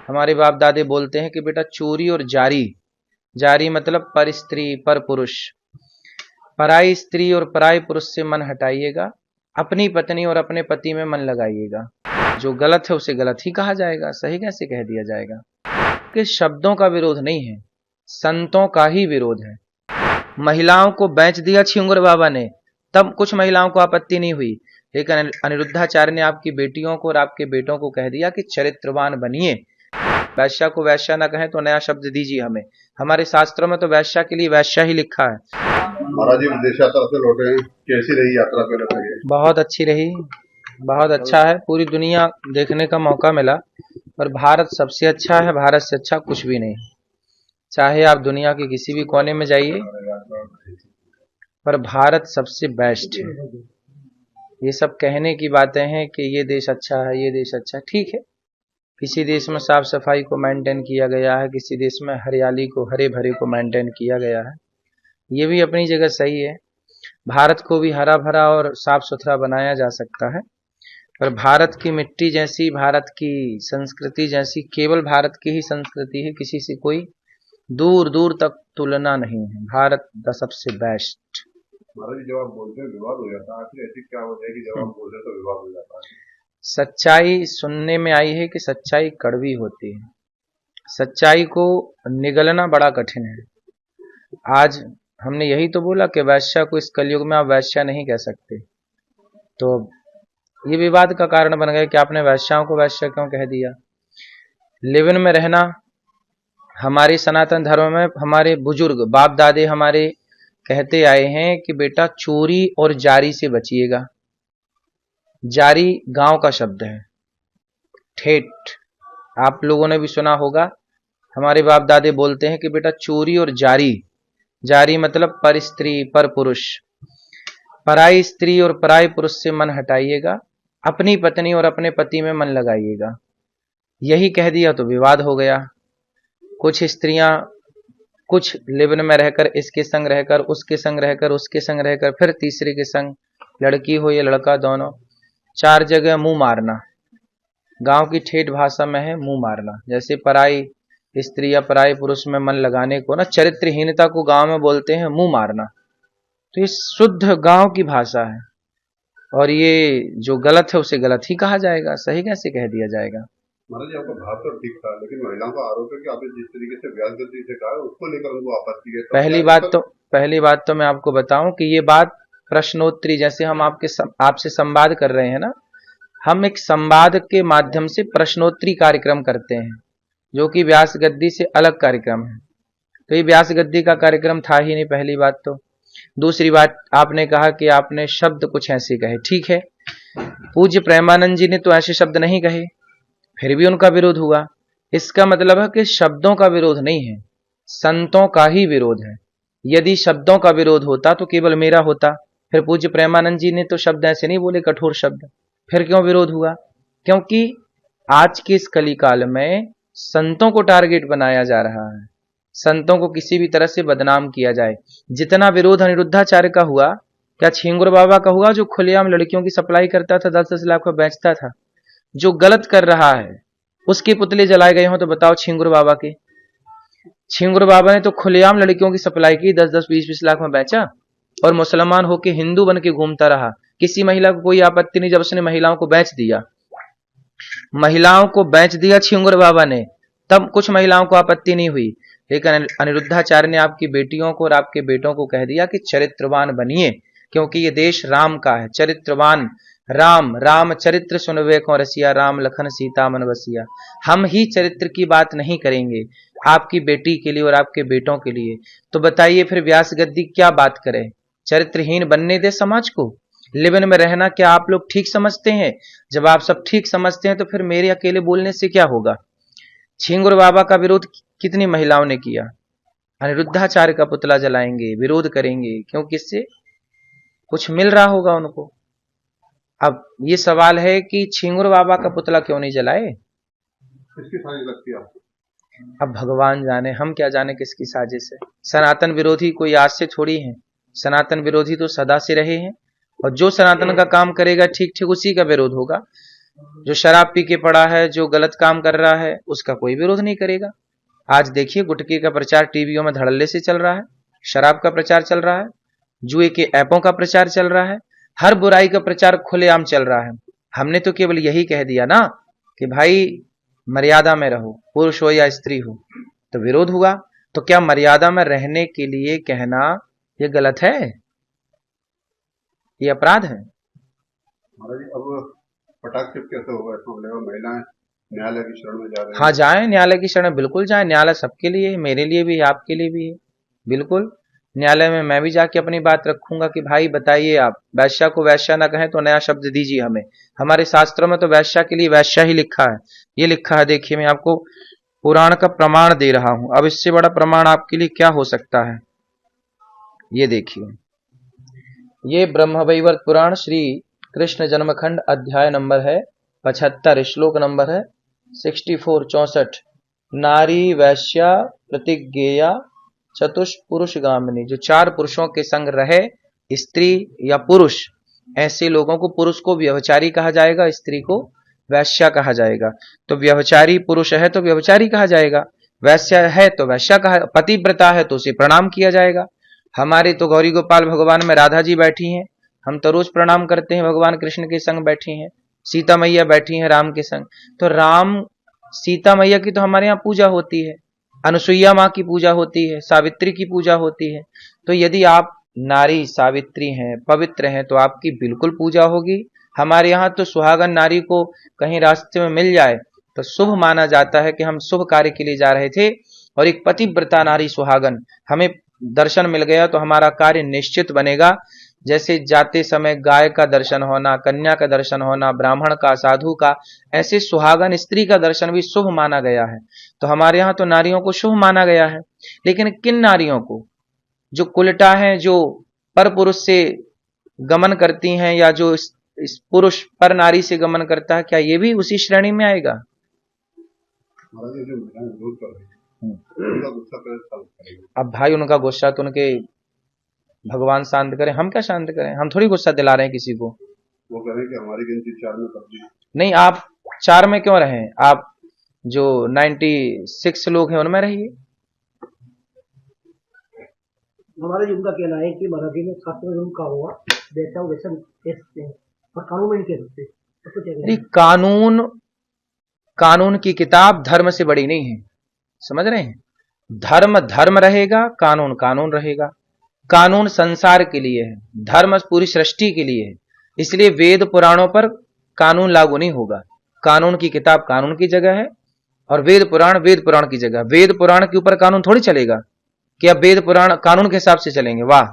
हमारे बाप दादे बोलते हैं कि बेटा चोरी और जारी, जारी मतलब पर स्त्री पर पुरुष, पराई स्त्री और पराई पुरुष से मन हटाइएगा, अपनी पत्नी और अपने पति में मन लगाइएगा। जो गलत है उसे गलत ही कहा जाएगा, सही कैसे कह दिया जाएगा। कि शब्दों का विरोध नहीं है, संतों का ही विरोध है। महिलाओं को बेच दिया छिंगुर बाबा ने, तब कुछ महिलाओं को आपत्ति नहीं हुई, लेकिन अनिरुद्धाचार्य ने आपकी बेटियों को और आपके बेटों को कह दिया कि चरित्रवान बनिए। वैश्या को वैश्या ना कहें तो नया शब्द दीजिए हमें, हमारे शास्त्रों में तो वैश्या के लिए वैश्या ही लिखा है। महाराज जी विदेश यात्रा से लौटे हैं, कैसी रही यात्रा? पहले बताइए। बहुत अच्छी रही, बहुत अच्छा है, पूरी दुनिया देखने का मौका मिला। और भारत सबसे अच्छा है, भारत से अच्छा कुछ भी नहीं। चाहे आप दुनिया के किसी भी कोने में जाइए, पर भारत सबसे बेस्ट है। ये सब कहने की बातें हैं कि ये देश अच्छा है, ये देश अच्छा, ठीक है। किसी देश में साफ सफाई को मेंटेन किया गया है, किसी देश में हरियाली को, हरे भरे को मेंटेन किया गया है, ये भी अपनी जगह सही है। भारत को भी हरा भरा और साफ सुथरा बनाया जा सकता है, पर भारत की मिट्टी जैसी, भारत की संस्कृति जैसी केवल भारत की ही संस्कृति है, किसी से कोई दूर दूर तक तुलना नहीं है। भारत द सबसे बेस्ट। महाराज जी जब आप बोलते हैं विवाद हो जाता है, आखिर ऐसी क्या वजह है कि जब आप बोलते हैं तो विवाद हो जाता है? सच्चाई सुनने में आई है कि सच्चाई कड़वी होती है, सच्चाई को निगलना बड़ा कठिन है। आज हमने यही तो बोला कि वैश्या को इस कलयुग में आप वैश्या नहीं कह सकते, तो ये विवाद का कारण बन गया कि आपने वैश्याओं को वैश्या क्यों कह दिया। लिव-इन में रहना हमारे सनातन धर्म में हमारे बुजुर्ग बाप दादे हमारे कहते आए हैं कि बेटा चोरी और जारी से बचिएगा। जारी गांव का शब्द है, ठेठ आप लोगों ने भी सुना होगा। हमारे बाप दादे बोलते हैं कि बेटा चोरी और जारी, जारी मतलब पर स्त्री पर पुरुष, पराई स्त्री और पराई पुरुष से मन हटाइएगा, अपनी पत्नी और अपने पति में मन लगाइएगा। यही कह दिया तो विवाद हो गया। कुछ स्त्रियां कुछ लिव-इन में रहकर, इसके संग रहकर, उसके संग रहकर, उसके संग रहकर, फिर तीसरे के संग, लड़की हो या लड़का दोनों, 4 जगह मुंह मारना। गांव की ठेठ भाषा में है मुंह मारना। जैसे पराई स्त्री या पराई पुरुष में मन लगाने को ना, चरित्रहीनता को गांव में बोलते हैं मुंह मारना। तो ये शुद्ध गांव की भाषा है, और ये जो गलत है उसे गलत ही कहा जाएगा, सही कैसे कह दिया जाएगा। महाराज जी आपका भाव तो ठीक था, लेकिन महिलाओं का आरोप है कि आपने जिस तरीके से व्यास गद्दी से कहा उसको लेकर उनको आपत्ति है। पहली बात तो मैं आपको बताऊं कि ये बात प्रश्नोत्तरी, जैसे हम आपसे संवाद कर रहे हैं ना, हम एक संवाद के माध्यम से प्रश्नोत्तरी कार्यक्रम करते हैं, जो कि व्यास गद्दी से अलग कार्यक्रम है। तो ये व्यास गद्दी का कार्यक्रम था ही नहीं, पहली बात तो। दूसरी बात, आपने कहा कि आपने शब्द कुछ ऐसे कहे, ठीक है, पूज्य प्रेमानंद जी ने तो ऐसे शब्द नहीं कहे, फिर भी उनका विरोध हुआ। इसका मतलब है कि शब्दों का विरोध नहीं है, संतों का ही विरोध है। यदि शब्दों का विरोध होता तो केवल मेरा होता, फिर पूज्य प्रेमानंद जी ने तो शब्द ऐसे नहीं बोले, कठोर शब्द, फिर क्यों विरोध हुआ? क्योंकि आज के इस कलिकाल में संतों को टारगेट बनाया जा रहा है, संतों को किसी भी तरह से बदनाम किया जाए। जितना विरोध अनिरुद्धाचार्य का हुआ, क्या छिंगुर बाबा का हुआ, जो खुलेआम लड़कियों की सप्लाई करता था, 10-10 लाख में बेचता था। जो गलत कर रहा है उसके पुतले जलाए गए हों तो बताओ छिंगुर बाबा के। छिंगुर बाबा ने तो खुलेआम लड़कियों की सप्लाई की, 10-10 20-20 लाख में बेचा, और मुसलमान होके हिंदू बन के घूमता रहा। किसी महिला को कोई आपत्ति नहीं जब उसने महिलाओं को बेच दिया। महिलाओं को बेच दिया छिंगुर बाबा ने, तब कुछ महिलाओं को आपत्ति नहीं हुई, लेकिन अनिरुद्धाचार्य ने आपकी बेटियों को और आपके बेटों को कह दिया कि चरित्रवान बनिए, क्योंकि ये देश राम का है। चरित्रवान राम, राम चरित्र सुनवे को रसिया, राम लखन सीता मन बसिया। हम ही चरित्र की बात नहीं करेंगे आपकी बेटी के लिए और आपके बेटों के लिए, तो बताइए फिर व्यास गद्दी क्या बात करे? चरित्रहीन बनने दे समाज को। लिव-इन में रहना क्या आप लोग ठीक समझते हैं? जब आप सब ठीक समझते हैं तो फिर मेरे अकेले बोलने से क्या होगा? छिंगुर बाबा का विरोध कितनी महिलाओं ने किया। अनिरुद्धाचार्य का पुतला जलाएंगे, विरोध करेंगे, क्योंकि इससे कुछ मिल रहा होगा उनको। अब ये सवाल है कि छिंगुर बाबा का पुतला क्यों नहीं जलाए? किसकी साजिश लगती है आपको? अब भगवान जाने, हम क्या जाने किसकी साजिश है। सनातन विरोधी कोई आज से थोड़ी है, सनातन विरोधी तो सदा से रहे हैं, और जो सनातन का काम करेगा ठीक ठीक उसी का विरोध होगा। जो शराब पी के पड़ा है, जो गलत काम कर रहा है, उसका कोई विरोध नहीं करेगा। आज देखिए गुटखे का प्रचार टीवियों में धड़ल्ले से चल रहा है, शराब का प्रचार चल रहा है, जुए के ऐपों का प्रचार चल रहा है, हर बुराई का प्रचार खुलेआम चल रहा है। हमने तो केवल यही कह दिया ना कि भाई मर्यादा में रहो, पुरुष हो या स्त्री हो। तो विरोध हुआ, तो क्या मर्यादा में रहने के लिए कहना ये गलत है? ये अपराध है? महाराज जी, अब पटाक्षेप कैसे होगा इस मामले में? महिलाएं न्यायालय की शरण में जा रही हाँ जाएं, न्यायालय की शरण बिल्कुल जाएं। न्यायालय सबके लिए है, मेरे लिए भी है, आपके लिए भी है। बिल्कुल न्यायालय में मैं भी जाके अपनी बात रखूंगा कि भाई बताइए, आप वैश्या को वैश्या ना कहें तो नया शब्द दीजिए हमें। हमारे शास्त्रों में तो वैश्या के लिए वैश्या ही लिखा है। ये लिखा है, देखिए मैं आपको पुराण का प्रमाण दे रहा हूं। अब इससे बड़ा प्रमाण आपके लिए क्या हो सकता है? ये देखिए, ये ब्रह्मवैवर्त पुराण श्री कृष्ण जन्मखंड अध्याय नंबर है 75, श्लोक नंबर है 64 64। नारी वैश्या प्रतिज्ञेया चतुष्पुरुष गामिनी। जो 4 पुरुषों के संग रहे, स्त्री या पुरुष, ऐसे लोगों को, पुरुष को व्यभिचारी कहा जाएगा, स्त्री को वैश्या कहा जाएगा। तो व्यभिचारी पुरुष है तो व्यभिचारी कहा जाएगा, वैश्या है तो वैश्या कहा, पतिव्रता है तो उसे प्रणाम किया जाएगा। हमारे तो गौरी गोपाल भगवान में राधा जी बैठी हैं, हम तो रोज प्रणाम करते हैं, भगवान कृष्ण के संग बैठी हैं। सीता मैया बैठी हैं राम के संग, तो राम सीता मैया की तो हमारे यहाँ पूजा होती है, अनुसुईया माँ की पूजा होती है, सावित्री की पूजा होती है। तो यदि आप नारी सावित्री हैं, पवित्र हैं, तो आपकी बिल्कुल पूजा होगी। हमारे यहाँ तो सुहागन नारी को कहीं रास्ते में मिल जाए तो शुभ माना जाता है कि हम शुभ कार्य के लिए जा रहे थे, और एक पतिव्रता नारी सुहागन हमें दर्शन मिल गया तो हमारा कार्य निश्चित बनेगा। जैसे जाते समय गाय का दर्शन होना, कन्या का दर्शन होना, ब्राह्मण का, साधु का, ऐसे सुहागन स्त्री का दर्शन भी शुभ माना गया है। तो हमारे यहाँ तो नारियों को शुभ माना गया है। लेकिन किन नारियों को? जो कुलटा हैं, जो पर पुरुष से गमन करती हैं, या जो इस पुरुष पर नारी से गमन करता है, क्या ये भी उसी श्रेणी में आएगा? महाराज, जो महिलाएं विरोध कर रही है उनका गुस्सा कैसे शांत करेगा? अब भाई उनका गुस्सा तो उनके भगवान शांत करें, हम क्या शांत करें? हम थोड़ी गुस्सा दिला रहे हैं किसी को। वो कह रहे हैं कि हमारी गिनती 4 में कर दी। नहीं, आप 4 में क्यों रहें? आप जो 96 लोग हैं उनमें रहिए। हमारा उनका कहना है कि मराठी में शास्त्र में उनका हुआ वैसा वैसा कह सकते हैं, और कानून में नहीं कह सकते। तो क्या नहीं, कानून की किताब धर्म से बड़ी नहीं है, समझ रहे हैं? धर्म धर्म रहेगा, कानून कानून रहेगा। कानून संसार के लिए है, धर्म पूरी सृष्टि के लिए है। इसलिए वेद पुराणों पर कानून लागू नहीं होगा। कानून की किताब कानून की जगह है, और वेद पुराण की जगह। वेद पुराण के ऊपर कानून थोड़ी चलेगा कि अब वेद पुराण कानून के हिसाब से चलेंगे। वाह,